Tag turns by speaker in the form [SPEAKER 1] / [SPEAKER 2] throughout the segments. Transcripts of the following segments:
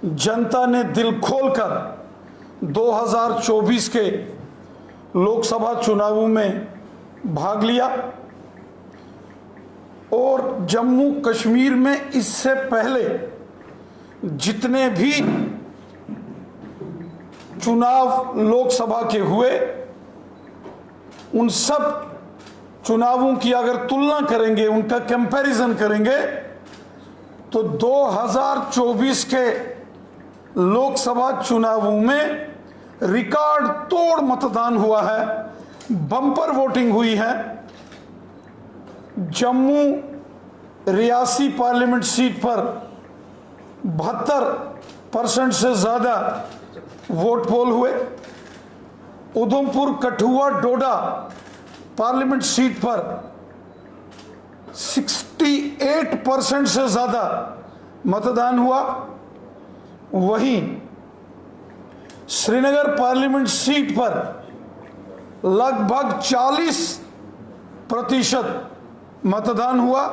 [SPEAKER 1] जनता ने दिल खोलकर 2024 के लोकसभा चुनावों में भाग लिया और जम्मू कश्मीर में इससे पहले जितने भी चुनाव लोकसभा के हुए उन सब चुनावों की अगर तुलना करेंगे, उनका कंपैरिजन करेंगे, तो 2024 के लोकसभा चुनावों में रिकॉर्ड तोड़ मतदान हुआ है, बम्पर वोटिंग हुई है। जम्मू रियासी पार्लियामेंट सीट पर 72% से ज्यादा वोट पोल हुए। उधमपुर, कठुआ, डोडा पार्लियामेंट सीट पर 68% से ज्यादा मतदान हुआ। वहीं श्रीनगर पार्लियामेंट सीट पर लगभग 40% मतदान हुआ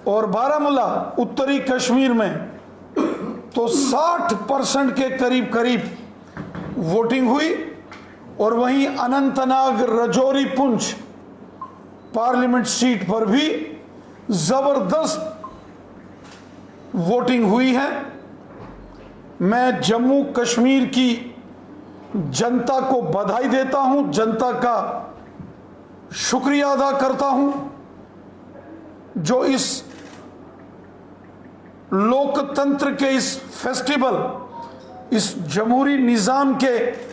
[SPEAKER 1] और बारामूला उत्तरी कश्मीर में तो 60% के करीब करीब वोटिंग हुई। और वहीं अनंतनाग, रजौरी, पुंछ पार्लियामेंट सीट पर भी जबरदस्त वोटिंग हुई है। मैं जम्मू कश्मीर की जनता को बधाई देता हूं, जनता का शुक्रिया अदा करता हूं जो इस लोकतंत्र के इस फेस्टिवल, इस जमहूरी निजाम के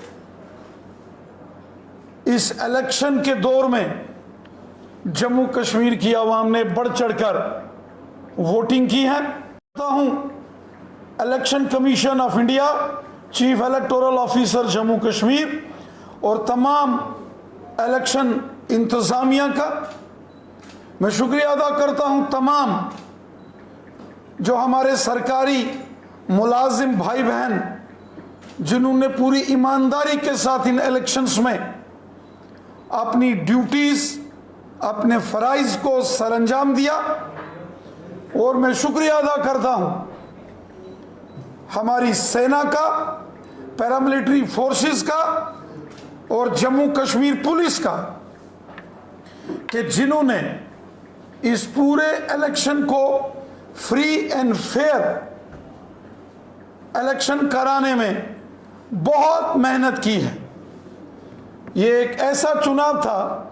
[SPEAKER 1] इस इलेक्शन के दौर में जम्मू कश्मीर की आवाम ने बढ़ चढ़कर वोटिंग की है। Election commission of India, chief electoral officer Jammu Kashmir और तमाम इलेक्शन इंतजामिया का मैं शुक्रिया अदा करता हूं। तमाम जो हमारे सरकारी मुलाजिम भाई बहन जिन्होंने पूरी ईमानदारी के साथ इन इलेक्शंस में अपनी ड्यूटीज, अपने फराइज को सरअंजाम दिया। और मैं शुक्रिया अदा करता हूं हमारी सेना का, पैरामिलिट्री फोर्सेस का और जम्मू कश्मीर पुलिस का कि जिन्होंने इस पूरे इलेक्शन को फ्री एंड फेयर इलेक्शन कराने में बहुत मेहनत की है। ये एक ऐसा चुनाव था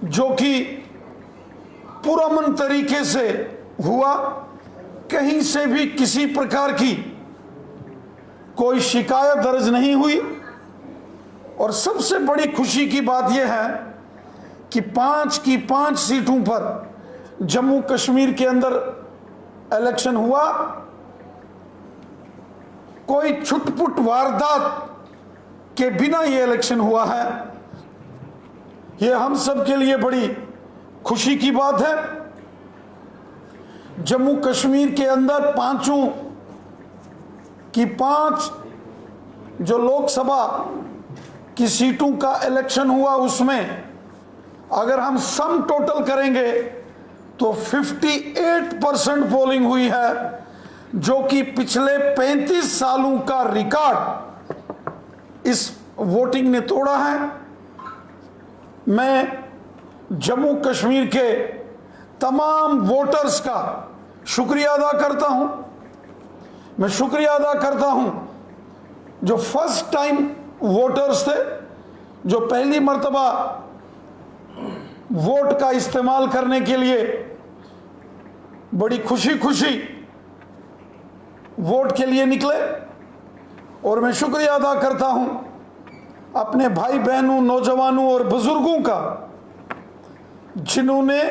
[SPEAKER 1] जो कि पुरअमन तरीके से हुआ, कहीं से भी किसी प्रकार की कोई शिकायत दर्ज नहीं हुई। और सबसे बड़ी खुशी की बात यह है कि 5 की 5 सीटों पर जम्मू कश्मीर के अंदर इलेक्शन हुआ। कोई छुटपुट वारदात के बिना यह इलेक्शन हुआ है। यह हम सब के लिए बड़ी खुशी की बात है। जम्मू कश्मीर के अंदर 5 की 5 जो लोकसभा की सीटों का इलेक्शन हुआ, उसमें अगर हम सम टोटल करेंगे तो 58% पोलिंग हुई है, जो कि पिछले 35 सालों का रिकॉर्ड इस वोटिंग ने तोड़ा है। मैं जम्मू कश्मीर के तमाम वोटर्स का शुक्रिया अदा करता हूं। मैं शुक्रिया अदा करता हूं जो फर्स्ट टाइम वोटर्स थे, जो पहली मर्तबा वोट का इस्तेमाल करने के लिए बड़ी खुशी खुशी वोट के लिए निकले। और मैं शुक्रिया अदा करता हूं अपने भाई बहनों, नौजवानों और बुजुर्गों का जिन्होंने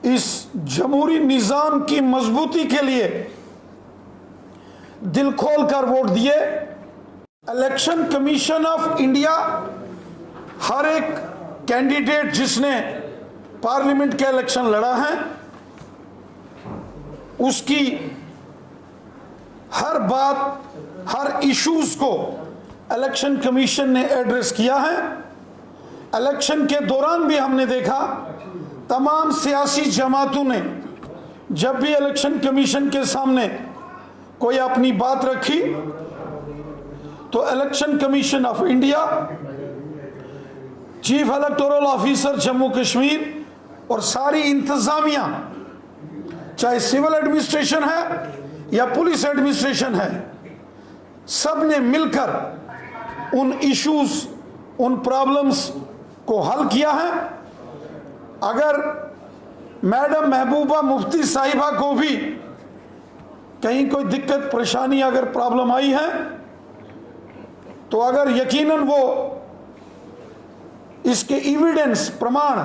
[SPEAKER 1] इस जमहूरी निजाम की मजबूती के लिए दिल खोलकर वोट दिए। इलेक्शन कमीशन ऑफ इंडिया हर एक कैंडिडेट जिसने पार्लियामेंट के इलेक्शन लड़ा है उसकी हर बात, हर इश्यूज को इलेक्शन कमीशन ने एड्रेस किया है। इलेक्शन के दौरान भी हमने देखा तमाम सियासी जमातों ने जब भी इलेक्शन कमीशन के सामने कोई अपनी बात रखी तो election commission of India, chief electoral officer Jammu Kashmir और सारी इंतजामिया, चाहे सिविल एडमिनिस्ट्रेशन है या पुलिस एडमिनिस्ट्रेशन है, सब ने मिलकर उन इश्यूज, उन प्रॉब्लम्स को हल किया है। अगर मैडम महबूबा मुफ्ती साहिबा को भी कहीं कोई दिक्कत परेशानी अगर प्रॉब्लम आई है तो अगर यकीनन वो इसके एविडेंस, प्रमाण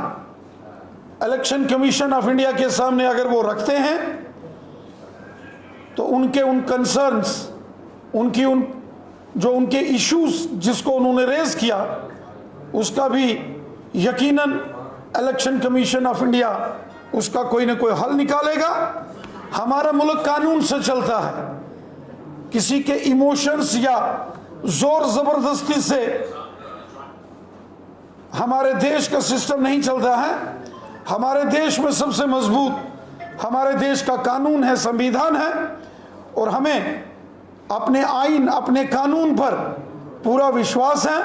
[SPEAKER 1] इलेक्शन कमीशन ऑफ इंडिया के सामने अगर वो रखते हैं तो उनके उन कंसर्न्स, उनकी उन जो उनके इश्यूज जिसको उन्होंने रेज किया उसका भी यकीनन इलेक्शन कमीशन ऑफ इंडिया उसका कोई ना कोई हल निकालेगा। हमारा मुल्क कानून से चलता है, किसी के इमोशंस या जोर जबरदस्ती से हमारे देश का सिस्टम नहीं चलता है। हमारे देश में सबसे मजबूत हमारे देश का कानून है, संविधान है, और हमें अपने आइन, अपने कानून पर पूरा विश्वास है।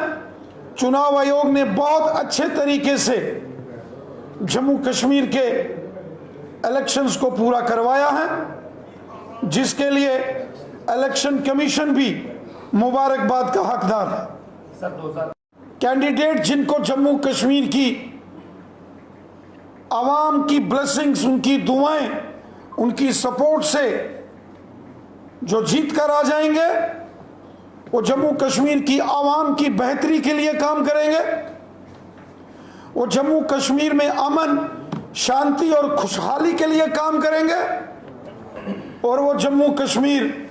[SPEAKER 1] चुनाव आयोग ने बहुत अच्छे तरीके से जम्मू कश्मीर के इलेक्शंस को पूरा करवाया है, जिसके लिए इलेक्शन कमीशन भी मुबारकबाद का हकदार है। कैंडिडेट जिनको जम्मू कश्मीर की आवाम की ब्लेसिंग्स, उनकी दुआएं, उनकी सपोर्ट से जो जीत कर आ जाएंगे, वो जम्मू कश्मीर की आवाम की बेहतरी के लिए काम करेंगे। वो जम्मू कश्मीर में अमन, शांति और खुशहाली के लिए काम करेंगे, और वो जम्मू कश्मीर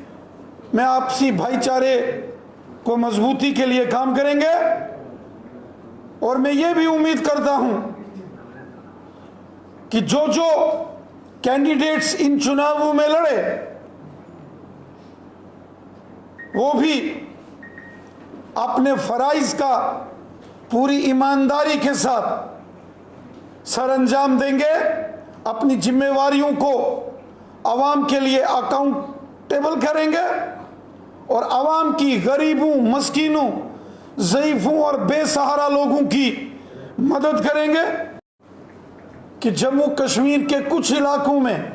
[SPEAKER 1] में आपसी भाईचारे को मजबूती के लिए काम करेंगे। और मैं ये भी उम्मीद करता हूं कि जो जो कैंडिडेट्स इन चुनावों में लड़े वो भी अपने फराइज का पूरी ईमानदारी के साथ सरअंजाम देंगे, अपनी जिम्मेवारियों को आवाम के लिए अकाउंटेबल करेंगे और आवाम की गरीबों, मस्कीनों, ज़ईफ़ों और बेसहारा लोगों की मदद करेंगे। कि जम्मू कश्मीर के कुछ इलाकों में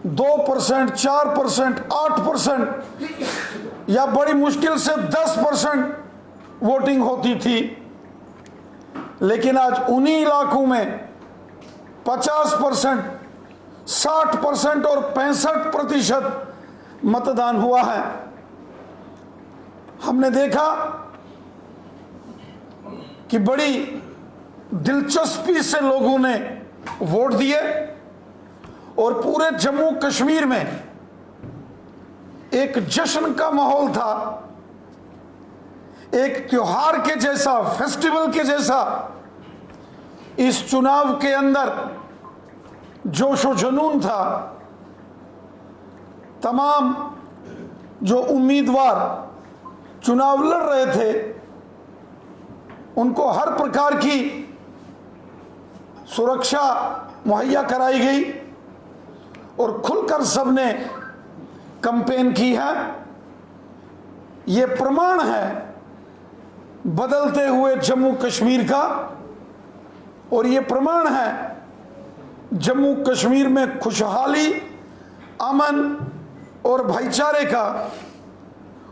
[SPEAKER 1] 2%, 4%, 8% या बड़ी मुश्किल से 10% वोटिंग होती थी, लेकिन आज उन्हीं इलाकों में 50%, 60% और 65% मतदान हुआ है। हमने देखा कि बड़ी दिलचस्पी से लोगों ने वोट दिए और पूरे जम्मू कश्मीर में एक जश्न का माहौल था, एक त्योहार के जैसा, फेस्टिवल के जैसा इस चुनाव के अंदर जोशो जुनून था। तमाम जो उम्मीदवार चुनाव लड़ रहे थे उनको हर प्रकार की सुरक्षा मुहैया कराई गई और खुलकर सबने कैंपेन की है। ये प्रमाण है बदलते हुए जम्मू कश्मीर का, और ये प्रमाण है जम्मू कश्मीर में खुशहाली, अमन और भाईचारे का,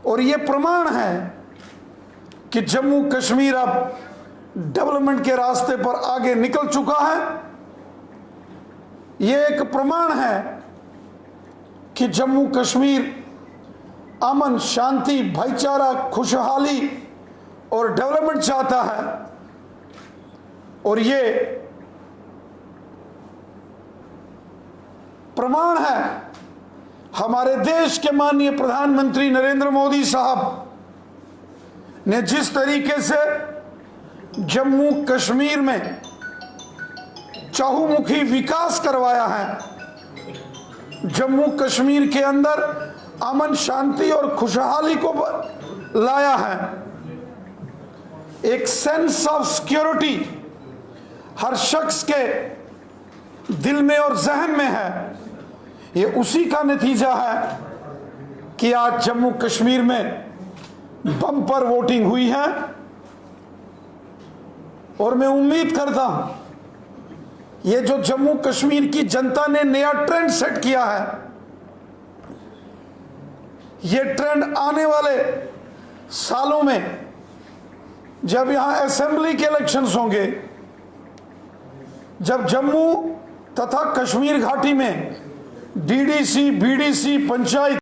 [SPEAKER 1] और ये प्रमाण है कि जम्मू कश्मीर अब डेवलपमेंट के रास्ते पर आगे निकल चुका है। ये एक प्रमाण है कि जम्मू कश्मीर अमन, शांति, भाईचारा, खुशहाली और डेवलपमेंट चाहता है। और ये प्रमाण है हमारे देश के माननीय प्रधानमंत्री नरेंद्र मोदी साहब ने जिस तरीके से जम्मू कश्मीर में चहुमुखी विकास करवाया है, जम्मू कश्मीर के अंदर अमन, शांति और खुशहाली को लाया है, एक सेंस ऑफ सिक्योरिटी हर शख्स के दिल में और जहन में है। ये उसी का नतीजा है कि आज जम्मू कश्मीर में बम्पर वोटिंग हुई है और मैं उम्मीद करता हूं ये जो जम्मू कश्मीर की जनता ने नया ट्रेंड सेट किया है, ये ट्रेंड आने वाले सालों में जब यहां असेंबली के इलेक्शंस होंगे, जब जम्मू तथा कश्मीर घाटी में डीडीसी, बीडीसी, पंचायत